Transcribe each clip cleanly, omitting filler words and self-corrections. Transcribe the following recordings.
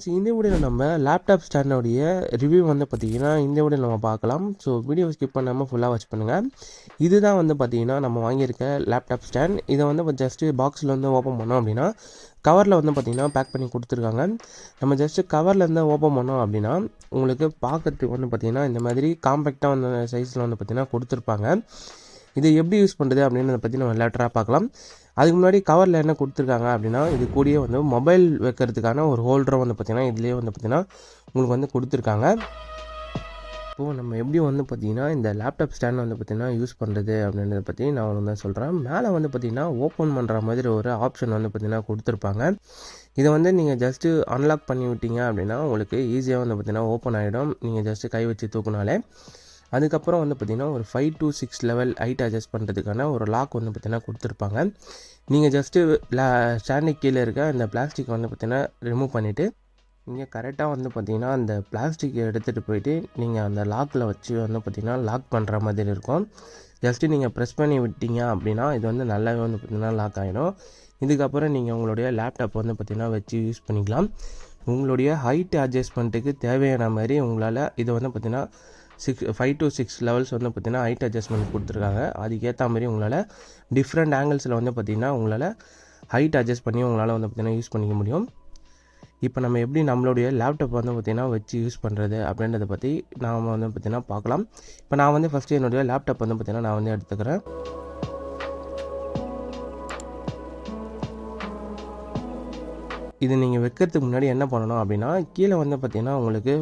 Friends, இந்த வீடியோவில் நம்ம லேப்டாப் ஸ்டாண்டோடைய ரிவ்யூ வந்து பார்த்திங்கன்னா இந்த வீடியோவில் நம்ம பார்க்கலாம். ஸோ வீடியோ ஸ்கிப் பண்ணாமல் ஃபுல்லாக வாட்ச் பண்ணுங்கள். இதுதான் வந்து பார்த்திங்கன்னா நம்ம வாங்கியிருக்க லேப்டாப் ஸ்டாண்ட். இதை வந்து ஜஸ்ட்டு பாக்ஸில் வந்து ஓப்பன் பண்ணோம் அப்படின்னா கவரில் வந்து பார்த்திங்கன்னா பேக் பண்ணி கொடுத்துருக்காங்க. நம்ம ஜஸ்ட்டு கவர்லேருந்து ஓப்பன் பண்ணோம் அப்படின்னா உங்களுக்கு பார்க்கறதுக்கு வந்து பார்த்திங்கன்னா இந்த மாதிரி காம்பேக்டாக வந்து சைஸில் வந்து பார்த்திங்கன்னா கொடுத்துருப்பாங்க. இதை எப்படி யூஸ் பண்ணுறது அப்படின்றத பற்றி நம்ம லேட்டராக பார்க்கலாம். அதுக்கு முன்னாடி கவரில் என்ன கொடுத்துருக்காங்க அப்படின்னா இது கூடயே வந்து மொபைல் வைக்கிறதுக்கான ஒரு ஹோல்டரும் வந்து பார்த்திங்கன்னா இதுலேயே வந்து பார்த்திங்கன்னா உங்களுக்கு வந்து கொடுத்துருக்காங்க. இப்போது நம்ம எப்படி வந்து பார்த்திங்கன்னா இந்த லேப்டாப் ஸ்டாண்ட் வந்து பார்த்திங்கன்னா யூஸ் பண்ணுறது அப்படின்றத பற்றி நான் வந்து சொல்கிறேன். மேலே வந்து பார்த்திங்கன்னா ஓப்பன் பண்ணுற மாதிரி ஒரு ஆப்ஷன் வந்து பார்த்திங்கன்னா கொடுத்துருப்பாங்க. இதை வந்து நீங்கள் ஜஸ்ட்டு அன்லாக் பண்ணி விட்டீங்க அப்படின்னா உங்களுக்கு ஈஸியாக வந்து பார்த்திங்கன்னா ஓப்பன் ஆகிடும். நீங்கள் ஜஸ்ட்டு கை வச்சு தூக்குனாலே. அதுக்கப்புறம் வந்து பார்த்திங்கன்னா ஒரு 5 to 6 லெவல் ஹைட் அட்ஜஸ்ட் பண்ணுறதுக்கான ஒரு லாக் வந்து பார்த்திங்கன்னா கொடுத்துருப்பாங்க. நீங்கள் ஜஸ்ட்டு ஸ்டாண்டுக்கு கீழே இருக்க அந்த பிளாஸ்டிக் வந்து பார்த்திங்கன்னா ரிமூவ் பண்ணிவிட்டு நீங்கள் கரெக்டாக வந்து பார்த்திங்கன்னா அந்த பிளாஸ்டிக் எடுத்துகிட்டு போயிட்டு நீங்கள் அந்த லாக்கில் வச்சு வந்து பார்த்திங்கன்னா லாக் பண்ணுற மாதிரி இருக்கும். ஜஸ்ட்டு நீங்கள் ப்ரெஸ் பண்ணி விட்டீங்க அப்படின்னா இது வந்து நல்லாவே வந்து பார்த்திங்கன்னா லாக் ஆகிடும். இதுக்கப்புறம் நீங்கள் உங்களுடைய லேப்டாப் வந்து பார்த்திங்கன்னா வச்சு யூஸ் பண்ணிக்கலாம். உங்களுடைய ஹைட் அட்ஜஸ்ட்மெண்ட்டுக்கு தேவையான மாதிரி உங்களால் இதை வந்து பார்த்திங்கன்னா 5 to 6 லெவல்ஸ் வந்து பார்த்திங்கன்னா ஹைட் அட்ஜஸ்ட்மெண்ட் கொடுத்துருக்காங்க. அதுக்கேற்ற மாதிரி உங்களால் டிஃப்ரெண்ட் ஆங்கிள்ஸில் வந்து பார்த்திங்கன்னா உங்களால் ஹைட் அட்ஜஸ்ட் பண்ணி உங்களால் வந்து பார்த்திங்கன்னா யூஸ் பண்ணிக்க முடியும். இப்போ நம்ம எப்படி நம்மளுடைய லேப்டாப் வந்து பார்த்திங்கன்னா வச்சு யூஸ் பண்ணுறது அப்படின்றத பற்றி நாம் வந்து பார்த்திங்கன்னா பார்க்கலாம். இப்போ நான் வந்து ஃபஸ்ட்டு என்னுடைய லேப்டாப் வந்து பார்த்திங்கன்னா நான் வந்து எடுத்துக்கிறேன். இது நீங்கள் வைக்கிறதுக்கு முன்னாடி என்ன பண்ணணும் அப்படின்னா கீழே வந்து பார்த்திங்கன்னா உங்களுக்கு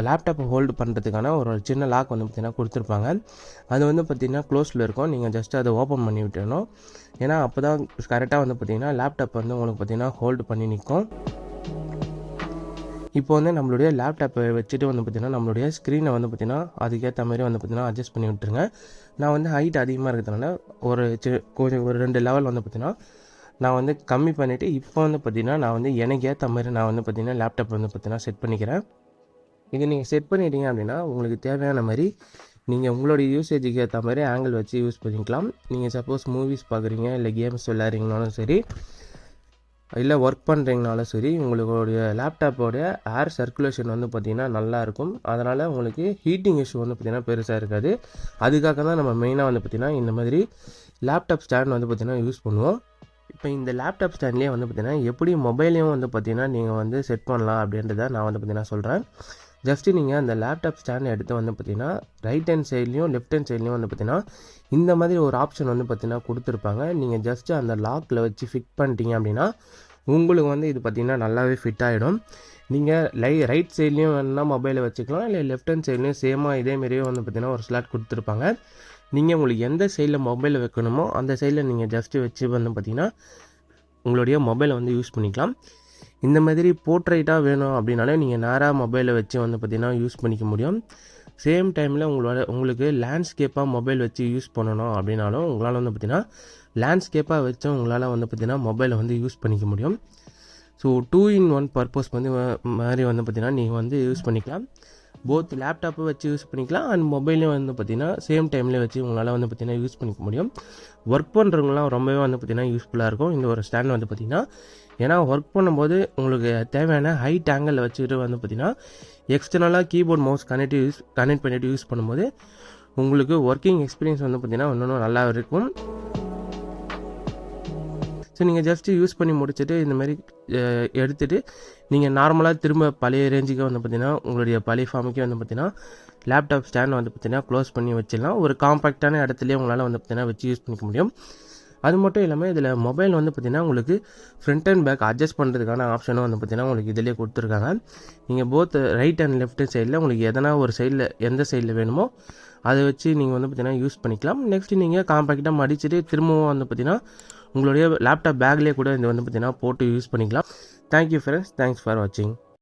லேப்டாப்பை ஹோல்டு பண்ணுறதுக்கான ஒரு சின்ன லாக் வந்து பார்த்திங்கன்னா கொடுத்துருப்பாங்க. அது வந்து பார்த்திங்கன்னா க்ளோஸில் இருக்கும். நீங்கள் ஜஸ்ட்டு அதை ஓப்பன் பண்ணி விட்டணும். ஏன்னா அப்போ தான் கரெக்டாக வந்து பார்த்திங்கன்னா லேப்டாப் வந்து உங்களுக்கு பார்த்திங்கன்னா ஹோல்டு பண்ணி நிற்கும். இப்போ வந்து நம்மளுடைய லேப்டாப்பை வச்சுட்டு வந்து பார்த்திங்கன்னா நம்மளுடைய ஸ்க்ரீனை வந்து பார்த்திங்கன்னா அதுக்கேற்ற மாதிரி வந்து பார்த்திங்கன்னா அட்ஜஸ்ட் பண்ணி விட்டுருங்க. நான் வந்து ஹைட் அதிகமாக இருக்கிறதுனால கொஞ்சம் ஒரு 2 லெவல் வந்து பார்த்திங்கன்னா நான் வந்து கம்மி பண்ணிவிட்டு இப்போ வந்து பார்த்திங்கன்னா நான் வந்து எனக்கு ஏற்ற மாதிரி நான் வந்து பார்த்திங்கன்னா லேப்டாப் வந்து பார்த்திங்கன்னா செட் பண்ணிக்கிறேன். இது நீங்கள் செட் பண்ணிட்டீங்க அப்படின்னா உங்களுக்கு தேவையான மாதிரி நீங்கள் உங்களுடைய யூசேஜுக்கு ஏற்ற மாதிரி ஆங்கிள் வச்சு யூஸ் பண்ணிக்கலாம். நீங்கள் சப்போஸ் மூவிஸ் பார்க்குறீங்க, இல்லை கேம்ஸ் விளையாடுறீங்கனாலும் சரி, இல்லை ஒர்க் பண்ணுறீங்கனாலும் சரி, உங்களுடைய லேப்டாப்போடைய ஏர் சர்க்குலேஷன் வந்து பார்த்திங்கன்னா நல்லாயிருக்கும். அதனால் உங்களுக்கு ஹீட்டிங் இஷ்யூ வந்து பார்த்திங்கன்னா பெருசாக இருக்காது. அதுக்காக தான் நம்ம மெயினாக வந்து பார்த்திங்கன்னா இந்த மாதிரி லேப்டாப் ஸ்டாண்ட் வந்து பார்த்திங்கன்னா யூஸ் பண்ணுவோம். இப்போ இந்த லேப்டாப் ஸ்டாண்ட்லேயே வந்து பார்த்திங்கன்னா எப்படி மொபைலையும் வந்து பார்த்திங்கன்னா நீங்கள் வந்து செட் பண்ணலாம் அப்படின்றத நான் வந்து பார்த்திங்கன்னா சொல்கிறேன். ஜஸ்ட்டு நீங்கள் அந்த லேப்டாப் ஸ்டாண்ட் எடுத்து வந்து பார்த்திங்கன்னா ரைட் ஹேண்ட் சைட்லேயும் லெஃப்ட் ஹேண்ட் சைட்லேயும் வந்து பார்த்திங்கன்னா இந்த மாதிரி ஒரு ஆப்ஷன் வந்து பார்த்திங்கன்னா கொடுத்துருப்பாங்க. நீங்கள் ஜஸ்ட்டு அந்த லாக்கில் வச்சு ஃபிட் பண்ணிட்டீங்க அப்படின்னா உங்களுக்கு வந்து இது பார்த்திங்கன்னா நல்லாவே ஃபிட் ஆகிடும். நீங்கள் ரைட் சைட்லேயும் வேணுன்னா மொபைலை வச்சுக்கலாம், இல்லை லெஃப்ட் ஹேண்ட் சைட்லேயும் சேமாக இதேமாரியே வந்து பார்த்திங்கன்னா ஒரு ஸ்லாட் கொடுத்துருப்பாங்க. நீங்கள் உங்களுக்கு எந்த சைடில் மொபைலை வைக்கணுமோ அந்த சைடில் நீங்கள் ஜஸ்ட்டு வச்சு வந்து பார்த்திங்கன்னா உங்களுடைய மொபைலை வந்து யூஸ் பண்ணிக்கலாம். இந்த மாதிரி போர்ட்ரைட்டாக வேணும் அப்படின்னாலே நீங்கள் நேராக மொபைலை வச்சு வந்து பார்த்திங்கன்னா யூஸ் பண்ணிக்க முடியும். சேம் டைமில் உங்களுக்கு லேண்ட்ஸ்கேப்பாக மொபைல் வச்சு யூஸ் பண்ணணும் அப்படின்னாலும் உங்களால் வந்து பார்த்திங்கன்னா லேண்ட்ஸ்கேப்பாக வச்சு உங்களால் வந்து பார்த்திங்கன்னா மொபைலை வந்து யூஸ் பண்ணிக்க முடியும். ஸோ 2-in-1 பர்பஸ் வந்து மாதிரி வந்து பார்த்திங்கன்னா நீங்கள் வந்து யூஸ் பண்ணிக்கலாம். போத் லேப்டாப்பை வச்சு யூஸ் பண்ணிக்கலாம் அண்ட் மொபைலையும் வந்து பார்த்திங்கன்னா சேம் டைமில் வச்சு உங்களால் வந்து பார்த்திங்கன்னா யூஸ் பண்ணிக்க முடியும். ஒர்க் பண்ணுறவங்களாம் ரொம்பவே வந்து பார்த்திங்கன்னா யூஸ்ஃபுல்லாக இருக்கும் இந்த ஒரு ஸ்டாண்ட் வந்து பார்த்திங்கன்னா. ஏன்னா ஒர்க் பண்ணும்போது உங்களுக்கு தேவையான ஹைட் ஆங்கிளில் வச்சுட்டு வந்து பார்த்திங்கன்னா எக்ஸ்டர்னலாக கீபோர்ட் மவுஸ் கனெக்ட் பண்ணிவிட்டு யூஸ் பண்ணும்போது உங்களுக்கு ஒர்க்கிங் எக்ஸ்பீரியன்ஸ் வந்து பார்த்திங்கன்னா இன்னும் நல்லா இருக்கும். ஸோ நீங்கள் ஜஸ்ட்டு யூஸ் பண்ணி முடிச்சுட்டு இந்த மாதிரி எடுத்துகிட்டு நீங்கள் நார்மலாக திரும்ப பழைய ரேஞ்சுக்கு வந்து பார்த்திங்கன்னா உங்களுடைய பழைய ஃபார்முக்கே வந்து பார்த்திங்கன்னா லேப்டாப் ஸ்டாண்ட் வந்து பார்த்திங்கன்னா க்ளோஸ் பண்ணி வச்சிடலாம். ஒரு காம்பேக்டான இடத்துலேயே உங்களால் வந்து பார்த்திங்கன்னா வச்சு யூஸ் பண்ணிக்க முடியும். அது மட்டும் இல்லாமல் இதில் மொபைல் வந்து பார்த்திங்கன்னா உங்களுக்கு ஃப்ரண்ட் அண்ட் பேக் அட்ஜஸ்ட் பண்ணுறதுக்கான ஆப்ஷனும் வந்து பார்த்திங்கன்னா உங்களுக்கு இதிலே கொடுத்துருக்காங்க. நீங்கள் போத் ரைட் அண்ட் லெஃப்ட் சைடில் உங்களுக்கு எதனா ஒரு சைடில் எந்த சைடில் வேணுமோ அதை வச்சு நீங்கள் வந்து பார்த்திங்கன்னா யூஸ் பண்ணிக்கலாம். நெக்ஸ்ட்டு நீங்கள் காம்பேக்டாக மடிச்சுட்டு திரும்பவும் வந்து பார்த்திங்கன்னா உங்களுடைய லேப்டாப் பேக்லேயே கூட இது வந்து பார்த்திங்கன்னா போட்டு யூஸ் பண்ணிக்கலாம். தேங்க்யூ ஃப்ரெண்ட்ஸ், தேங்க்ஸ் ஃபார் வாட்சிங்.